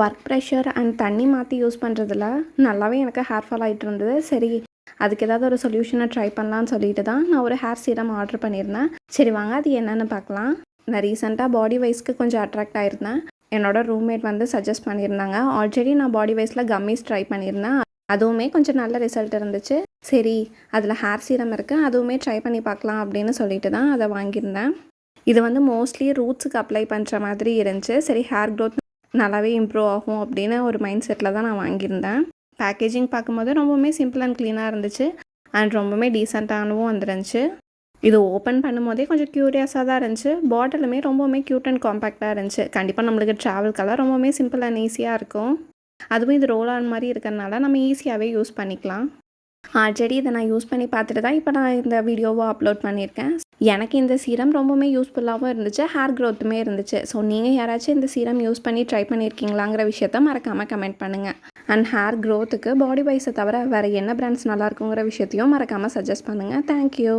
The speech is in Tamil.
ஒர்க் ப்ரெஷர் அண்ட் தண்ணி மாற்றி யூஸ் பண்ணுறதுல நல்லாவே எனக்கு ஹேர் ஃபால் ஆகிட்டு இருந்தது. சரி, அதுக்கு ஏதாவது ஒரு சொல்யூஷனை ட்ரை பண்ணலான்னு சொல்லிட்டு தான் நான் ஒரு ஹேர் சீரம் ஆர்டர் பண்ணியிருந்தேன். சரி வாங்க அது என்னென்னு பார்க்கலாம். நான் ரீசெண்டாக பாடி வைஸ்க்கு கொஞ்சம் அட்ராக்ட் ஆகிருந்தேன். என்னோடய ரூம்மேட் வந்து சஜஸ்ட் பண்ணியிருந்தாங்க. ஆல்ரெடி நான் பாடி வைஸில் கம்மிஸ் ட்ரை பண்ணியிருந்தேன். அதுவுமே கொஞ்சம் நல்ல ரிசல்ட் இருந்துச்சு. சரி, அதில் ஹேர் சீரம் இருக்குது, அதுவுமே ட்ரை பண்ணி பார்க்கலாம் அப்படின்னு சொல்லிட்டு தான் அதை வாங்கியிருந்தேன். இது வந்து மோஸ்ட்லி ரூட்ஸுக்கு அப்ளை பண்ணுற மாதிரி இருந்துச்சு. சரி, ஹேர் க்ரோத் நல்லாவே இம்ப்ரூவ் ஆகும் அப்படின்னு ஒரு மைண்ட் செட்டில் தான் நான் வாங்கியிருந்தேன். பேக்கேஜிங் பார்க்கும்போது ரொம்பவுமே சிம்பிள் அண்ட் க்ளீனாக இருந்துச்சு அண்ட் ரொம்பவுமே டீசெண்டாகவும் வந்துருந்துச்சு. இது ஓப்பன் பண்ணும்போதே கொஞ்சம் க்யூரியாஸாக தான் இருந்துச்சு. பாட்டிலுமே ரொம்பவுமே க்யூட் அண்ட் காம்பேக்டாக இருந்துச்சு. கண்டிப்பாக நம்மளுக்கு ட்ராவல்கெல்லாம் ரொம்பவுமே சிம்பிள் அண்ட் ஈஸியாக இருக்கும். அதுவும் இது ரோல் ஆன் மாதிரி இருக்கிறதுனால நம்ம ஈஸியாகவே யூஸ் பண்ணிக்கலாம். ஆல்ரெடி இதை நான் யூஸ் பண்ணி பார்த்துட்டு தான் இப்போ நான் இந்த வீடியோவை அப்லோட் பண்ணியிருக்கேன். எனக்கு இந்த சீரம் ரொம்பவுமே யூஸ்ஃபுல்லாகவும் இருந்துச்சு, ஹேர் க்ரோத்துமே இருந்துச்சு. ஸோ நீங்கள் யாராச்சும் இந்த சீரம் யூஸ் பண்ணி ட்ரை பண்ணியிருக்கீங்களாங்கிற விஷயத்த மறக்காமல் கமெண்ட் பண்ணுங்கள். அண்ட் ஹேர் க்ரோத்துக்கு பாடி வைஸை தவிர வேறு என்ன பிராண்ட்ஸ் நல்லா இருக்குங்கிற விஷயத்தையும் மறக்காமல் சஜஸ்ட் பண்ணுங்கள். தேங்க்யூ.